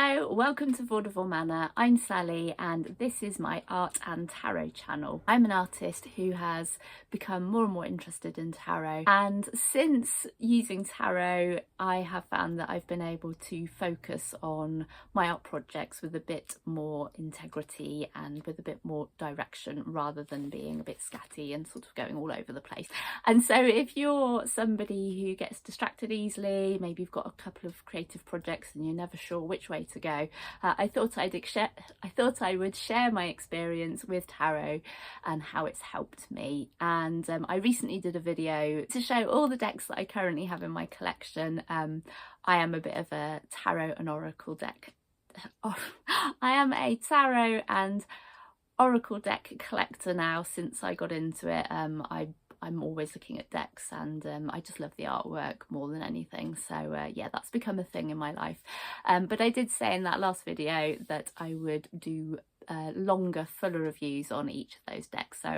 Hello, welcome to Vaudeville Manor. I'm Sally and this is my art and tarot channel. I'm an artist who has become more and more interested in tarot, and since using tarot I have found that I've been able to focus on my art projects with a bit more integrity and with a bit more direction rather than being a bit scatty and sort of going all over the place. And so if you're somebody who gets distracted easily, maybe you've got a couple of creative projects and you're never sure which way to go, I thought I would share my experience with tarot and how it's helped me. And I recently did a video to show all the decks that I currently have in my collection. I am a bit of a tarot and oracle deck. I am a tarot and oracle deck collector now since I got into it. I'm always looking at decks, and I just love the artwork more than anything. So yeah, that's become a thing in my life. But I did say in that last video that I would do longer, fuller reviews on each of those decks. So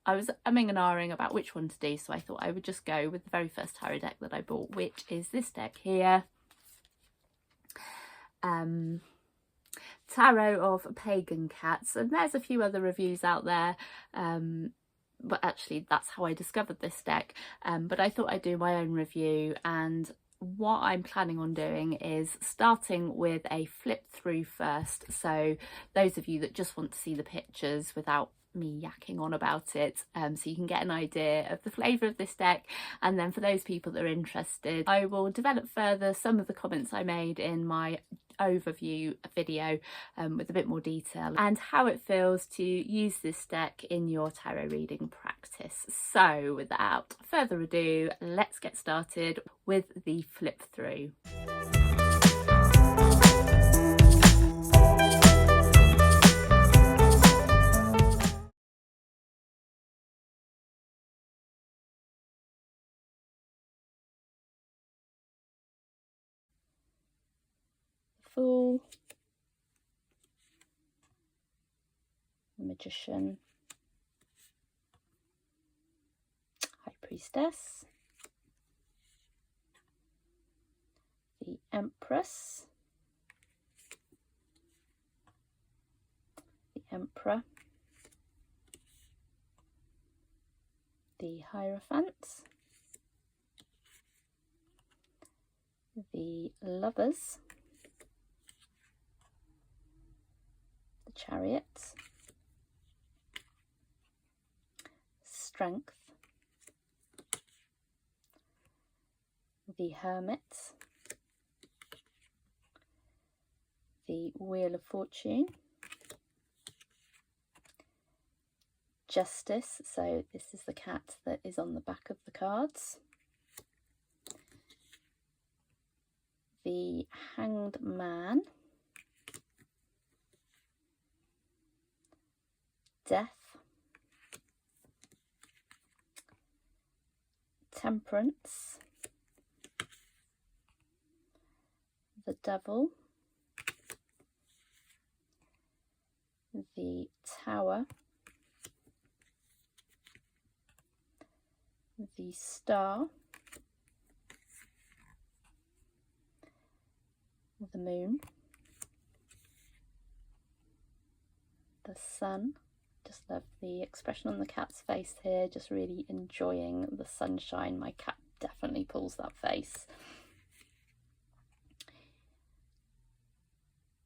I was umming and ahhing about which one to do, so I thought I would just go with the very first tarot deck that I bought, which is this deck here. Tarot of Pagan Cats, and there's a few other reviews out there, but actually that's how I discovered this deck. But I thought I'd do my own review, and what I'm planning on doing is starting with a flip through first. So those of you that just want to see the pictures without me yakking on about it, so you can get an idea of the flavour of this deck, and then for those people that are interested, I will develop further some of the comments I made in my overview video with a bit more detail and how it feels to use this deck in your tarot reading practice. So without further ado, let's get started with the flip through. Fool, Magician, High Priestess, the Empress, the Emperor, the Hierophant, the Lovers, the Chariot, Strength, the Hermit, the Wheel of Fortune, Justice, so this is the cat that is on the back of the cards, the Hanged Man, Death, Temperance, the Devil, the Tower, the Star, the Moon, the Sun. Just love the expression on the cat's face here, just really enjoying the sunshine. My cat definitely pulls that face.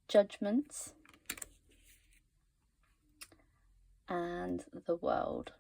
Judgments, and the World.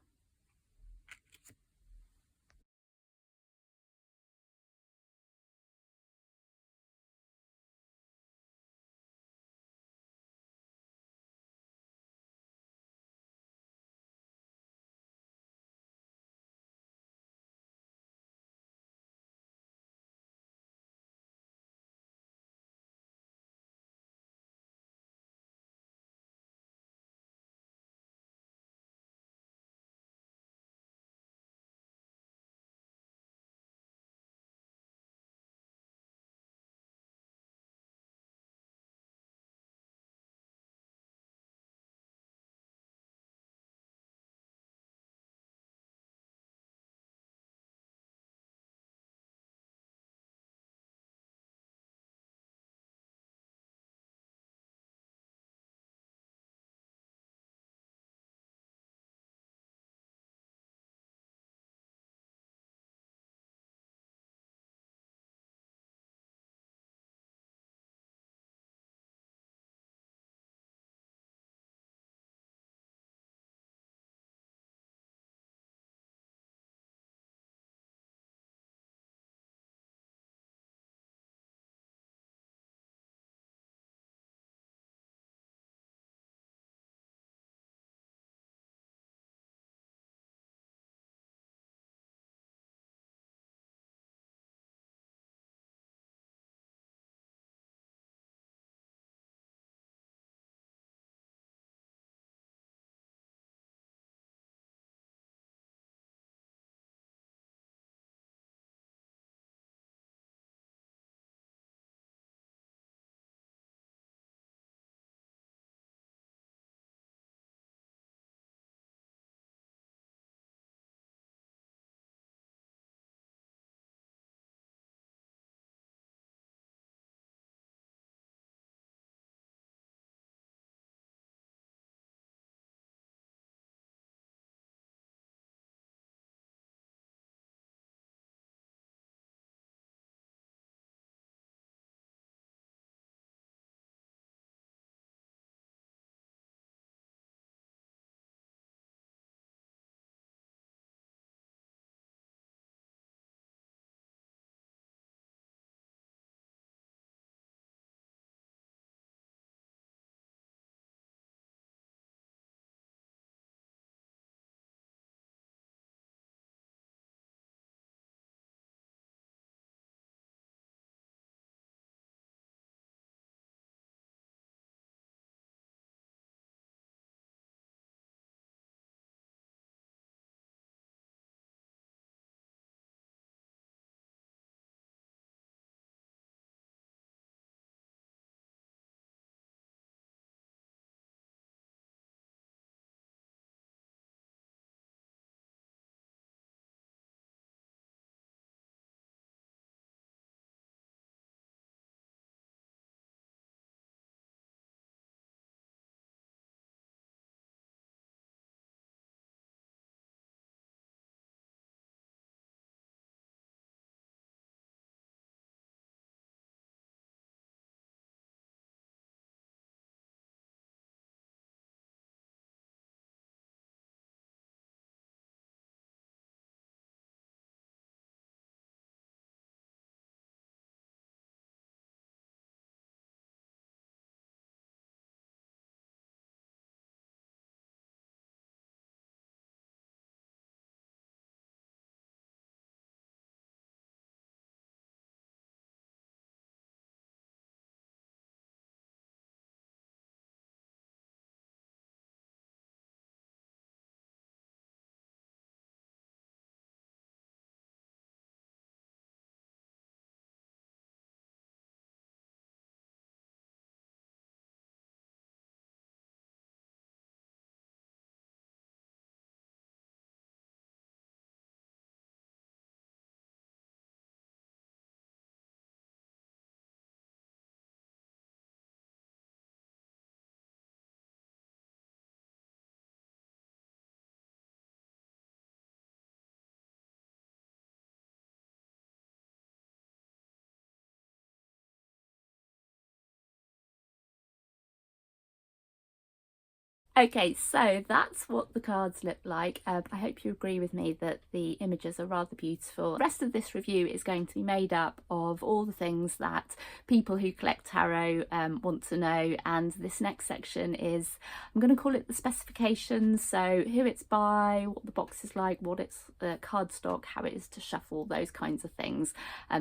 Okay, so that's what the cards look like. I hope you agree with me that the images are rather beautiful. The rest of this review is going to be made up of all the things that people who collect tarot want to know, and this next section is, I'm going to call it the specifications, so who it's by, what the box is like, what it's cardstock, how it is to shuffle, those kinds of things.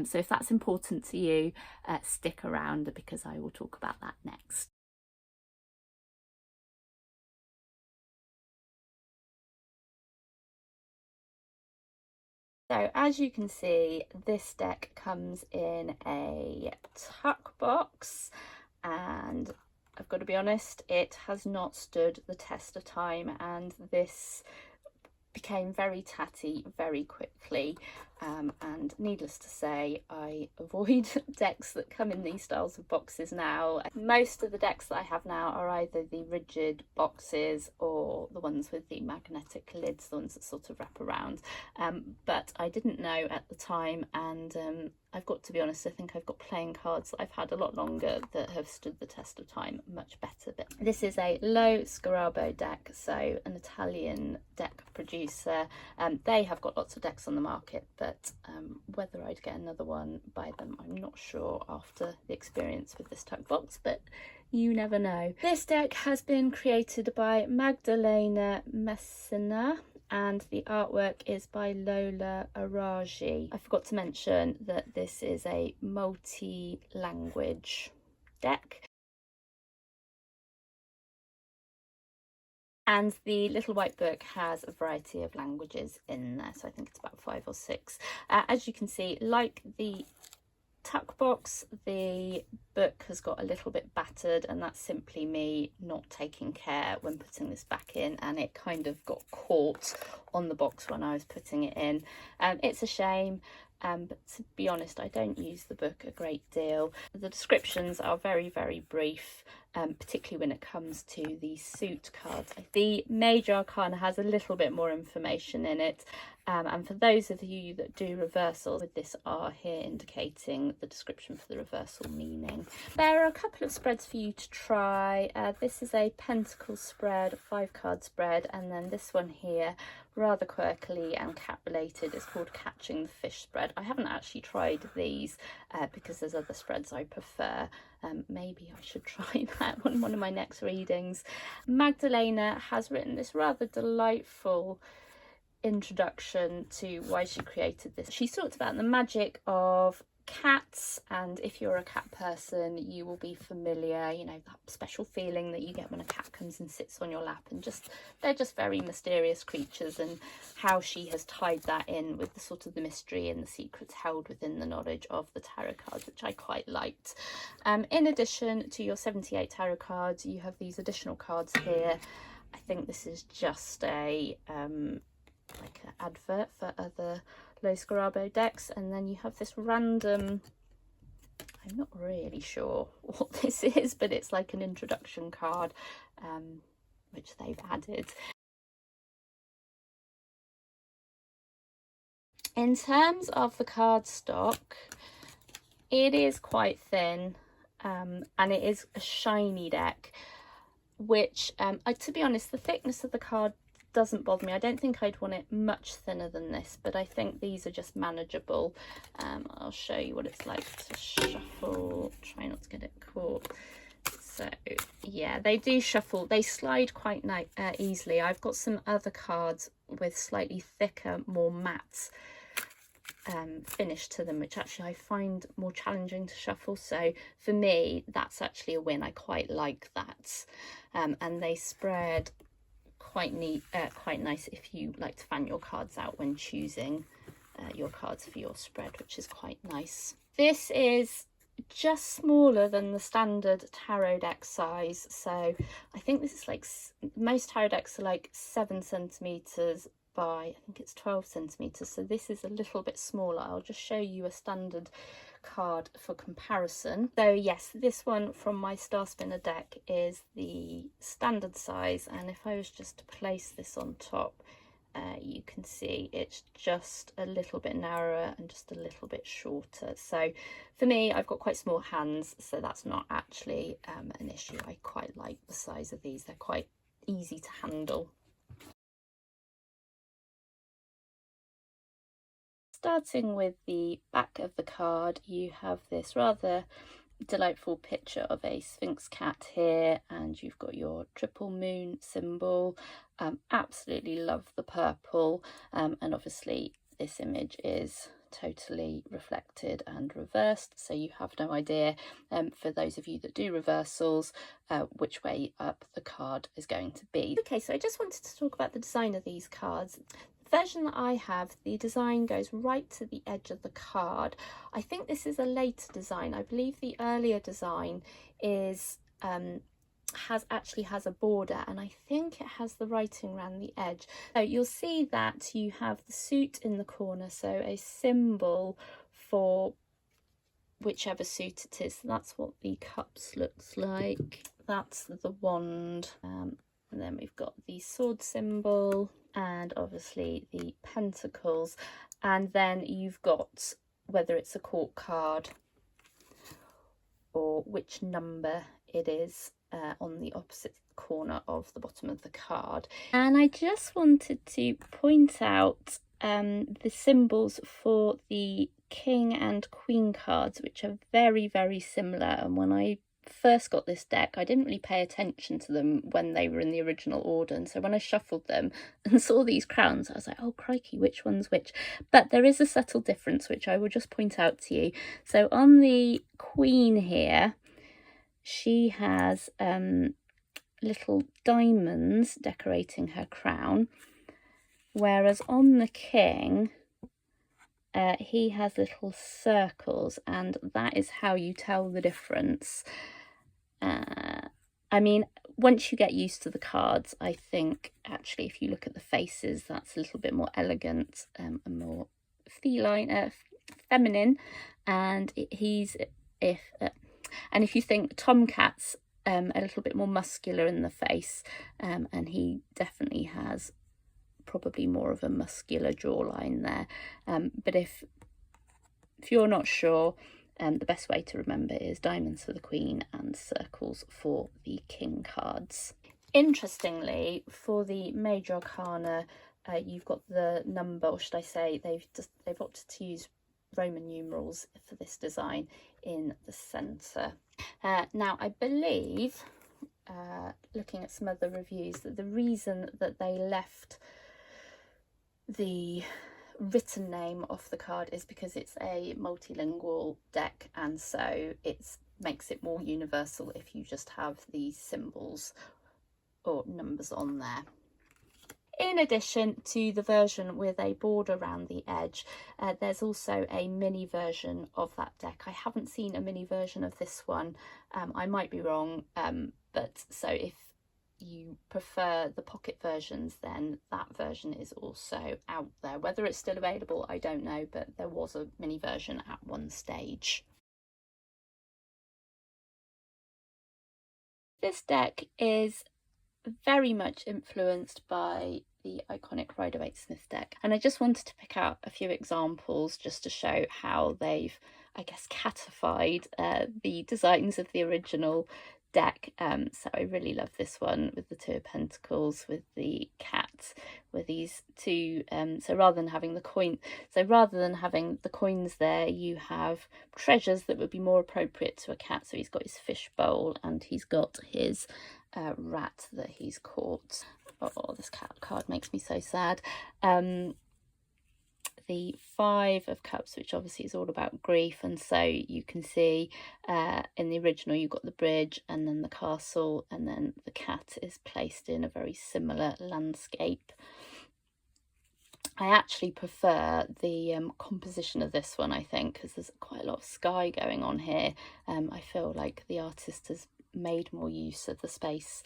So if that's important to you, stick around because I will talk about that next. So as you can see, this deck comes in a tuck box, and I've got to be honest, it has not stood the test of time, and this became very tatty very quickly, and needless to say, I avoid decks that come in these styles of boxes now. Most of the decks that I have now are either the rigid boxes or the ones with the magnetic lids, the ones that sort of wrap around, but I didn't know at the time, and I've got to be honest, I think I've got playing cards that I've had a lot longer that have stood the test of time much better. But this is a Lo Scarabeo deck, so an Italian deck producer. They have got lots of decks on the market, but whether I'd get another one by them, I'm not sure after the experience with this tuck box, but you never know. This deck has been created by Magdelina Messina, and the artwork is by Lola Airaghi. I forgot to mention that this is a multi-language deck. And the little white book has a variety of languages in there, so I think it's about 5 or 6. As you can see, like the tuck box, the book has got a little bit battered, and that's simply me not taking care when putting this back in, and it kind of got caught on the box when I was putting it in. It's a shame, but to be honest, I don't use the book a great deal. The descriptions are very, very brief, particularly when it comes to the suit cards. The major arcana has a little bit more information in it, and for those of you that do reversals with this R here indicating the description for the reversal meaning. There are a couple of spreads for you to try. This is a Pentacles spread, 5-card spread, and then this one here, rather quirkily and cat related, is called Catching the Fish spread. I haven't actually tried these because there's other spreads I prefer. Maybe I should try that on one of my next readings. Magdelina has written this rather delightful introduction to why she created this. She talked about the magic of cats, and if you're a cat person, you will be familiar, you know, that special feeling that you get when a cat comes and sits on your lap, and just they're just very mysterious creatures, and how she has tied that in with the sort of the mystery and the secrets held within the knowledge of the tarot cards, which I quite liked. In addition to your 78 tarot cards, you have these additional cards here. I think this is just a like an advert for other Lo Scarabeo decks, and then you have this random, I'm not really sure what this is, but it's like an introduction card which they've added. In terms of the cardstock, it is quite thin, and it is a shiny deck, which to be honest, the thickness of the card doesn't bother me. I don't think I'd want it much thinner than this, but I think these are just manageable. I'll show you what it's like to shuffle, try not to get it caught. So yeah, they do shuffle, they slide quite easily. I've got some other cards with slightly thicker, more matte finish to them, which actually I find more challenging to shuffle, so for me that's actually a win. I quite like that, and they spread quite neat, quite nice if you like to fan your cards out when choosing your cards for your spread, which is quite nice. This is just smaller than the standard tarot deck size, so I think this is like, most tarot decks are like 7 centimeters by, I think it's 12 centimeters, so this is a little bit smaller. I'll just show you a standard card for comparison. So yes, this one from my Star Spinner deck is the standard size, and if I was just to place this on top, you can see it's just a little bit narrower and just a little bit shorter. So for me, I've got quite small hands, so that's not actually an issue. I quite like the size of these. They're quite easy to handle. Starting with the back of the card, you have this rather delightful picture of a Sphinx cat here, and you've got your triple moon symbol. Absolutely love the purple, and obviously this image is totally reflected and reversed, so you have no idea, for those of you that do reversals, which way up the card is going to be. Okay, so I just wanted to talk about the design of these cards. The version that I have, the design goes right to the edge of the card. I think this is a later design. I believe the earlier design is actually has a border, and I think it has the writing around the edge. So you'll see that you have the suit in the corner, so a symbol for whichever suit it is. So that's what the cups looks like. That's the wand, and then we've got the sword symbol, and obviously the pentacles, and then you've got whether it's a court card or which number it is on the opposite corner of the bottom of the card. And I just wanted to point out the symbols for the king and queen cards, which are very, very similar. And when I first got this deck, I didn't really pay attention to them when they were in the original order, and so when I shuffled them and saw these crowns, I was like, oh crikey, which one's which? But there is a subtle difference, which I will just point out to you. So on the queen here, she has little diamonds decorating her crown, whereas on the king, he has little circles, and that is how you tell the difference. I mean, once you get used to the cards, I think actually if you look at the faces, that's a little bit more elegant and more feline, feminine. And if you think Tomcat's a little bit more muscular in the face, and he definitely has probably more of a muscular jawline there. But if you're not sure, the best way to remember is diamonds for the queen and circles for the king cards. Interestingly, for the major arcana, you've got the number, or should I say they've opted to use Roman numerals for this design in the centre. Now I believe, looking at some other reviews, that the reason that they left the written name off the card is because it's a multilingual deck, and so it makes it more universal if you just have these symbols or numbers on there. In addition to the version with a border around the edge, there's also a mini version of that deck. I haven't seen a mini version of this one. I might be wrong, but so if you prefer the pocket versions, then that version is also out there. Whether it's still available, I don't know, but there was a mini version at one stage. This deck is very much influenced by the iconic Rider-Waite-Smith deck, and I just wanted to pick out a few examples just to show how they've, I guess, catified the designs of the original deck. So I really love this one with the Two of Pentacles, with the cat, with these two. So rather than having the coins there, you have treasures that would be more appropriate to a cat. So he's got his fish bowl, and he's got his rat that he's caught. Oh, this cat card makes me so sad. The Five of Cups, which obviously is all about grief, and so you can see in the original you've got the bridge and then the castle, and then the cat is placed in a very similar landscape. I actually prefer the composition of this one, I think, because there's quite a lot of sky going on here. I feel like the artist has made more use of the space.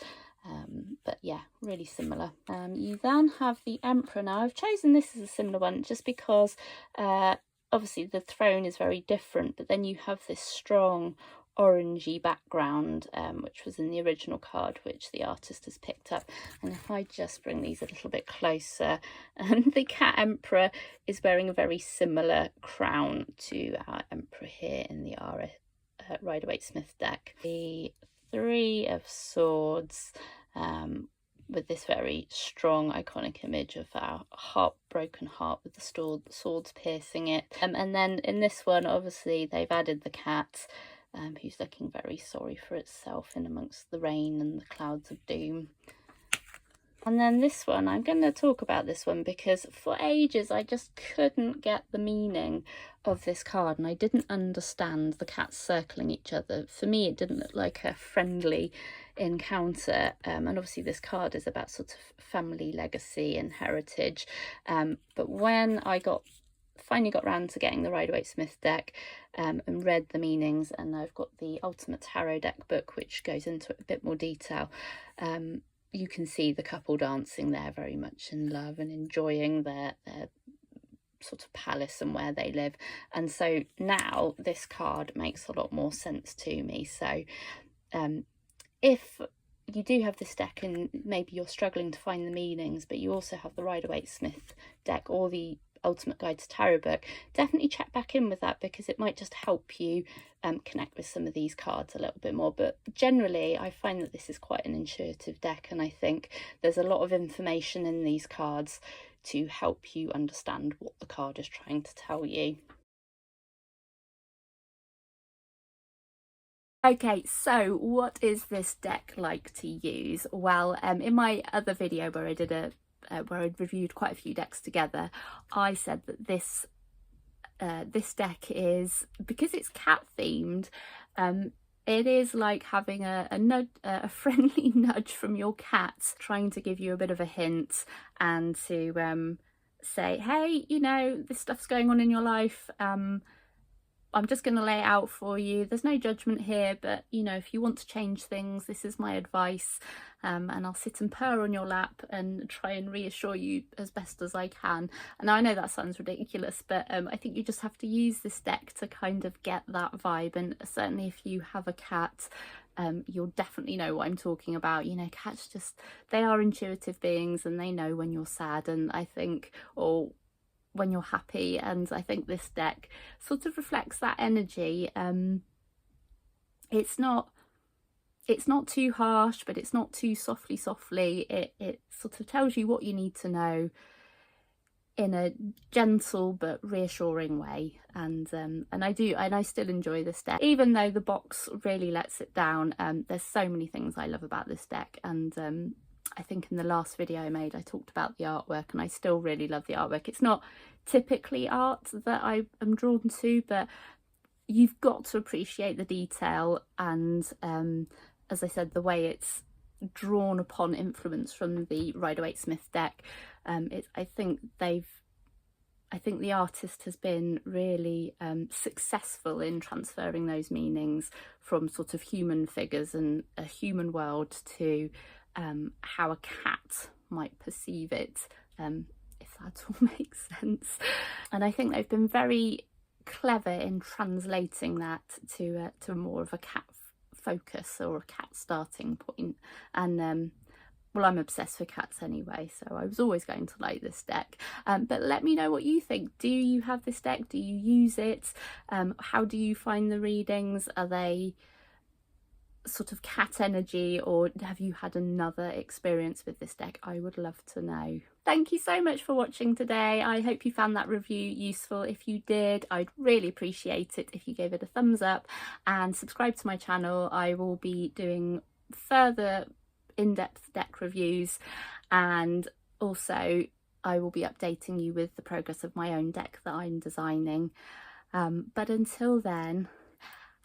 But yeah, really similar. You then have the Emperor. Now I've chosen this as a similar one just because obviously the throne is very different, but then you have this strong orangey background, which was in the original card, which the artist has picked up. And if I just bring these a little bit closer, the cat Emperor is wearing a very similar crown to our Emperor here in the Rider-Waite-Smith deck. The Three of Swords, with this very strong iconic image of our broken heart with the swords piercing it. And then in this one, obviously they've added the cat, who's looking very sorry for itself in amongst the rain and the clouds of doom. And then this one, I'm going to talk about this one because for ages I just couldn't get the meaning of this card, and I didn't understand the cats circling each other. For me, it didn't look like a friendly encounter, and obviously this card is about sort of family legacy and heritage. But when I finally got round to getting the Rider-Waite-Smith deck and read the meanings, and I've got the Ultimate Tarot deck book which goes into it a bit more detail, you can see the couple dancing there, very much in love and enjoying their sort of palace and where they live. And so now this card makes a lot more sense to me. So if you do have this deck and maybe you're struggling to find the meanings, but you also have the Rider-Waite-Smith deck or the Ultimate Guide to Tarot book, definitely check back in with that, because it might just help you connect with some of these cards a little bit more. But generally I find that this is quite an intuitive deck, and I think there's a lot of information in these cards to help you understand what the card is trying to tell you. Okay, so what is this deck like to use? Well, in my other video where I did where I reviewed quite a few decks together, I said that this deck is, because it's cat themed, it is like having a friendly nudge from your cat, trying to give you a bit of a hint and to say, hey, you know, this stuff's going on in your life. I'm just going to lay it out for you. There's no judgment here, but you know, if you want to change things, this is my advice. And I'll sit and purr on your lap and try and reassure you as best as I can. And I know that sounds ridiculous, but I think you just have to use this deck to kind of get that vibe. And certainly if you have a cat, you'll definitely know what I'm talking about. You know, cats they are intuitive beings, and they know when you're sad, and I think, or when you're happy, and I think this deck sort of reflects that energy. It's not too harsh, but it's not too softly. It sort of tells you what you need to know in a gentle but reassuring way, and I still enjoy this deck, even though the box really lets it down. There's so many things I love about this deck, and I think in the last video I made, I talked about the artwork, and I still really love the artwork. It's not typically art that I am drawn to, but you've got to appreciate the detail, and as I said, the way it's drawn upon influence from the Rider-Waite-Smith deck. I think the artist has been really successful in transferring those meanings from sort of human figures and a human world to how a cat might perceive it, if that all makes sense. And I think they've been very clever in translating that to more of a cat focus, or a cat starting point. And well, I'm obsessed with cats anyway, so I was always going to like this deck. But let me know what you think. Do you have this deck? Do you use it? How do you find the readings? Are they sort of cat energy, or have you had another experience with this deck? I would love to know. Thank you so much for watching today. I hope you found that review useful. If you did, I'd really appreciate it if you gave it a thumbs up and subscribe to my channel. I will be doing further in-depth deck reviews, and also I will be updating you with the progress of my own deck that I'm designing. But until then,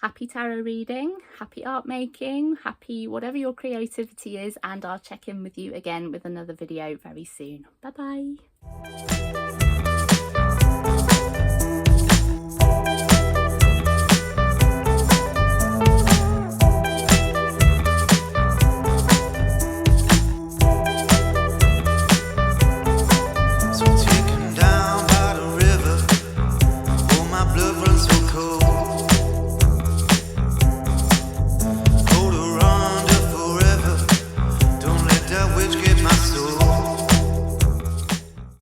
happy tarot reading, happy art making, happy whatever your creativity is, and I'll check in with you again with another video very soon. Bye bye.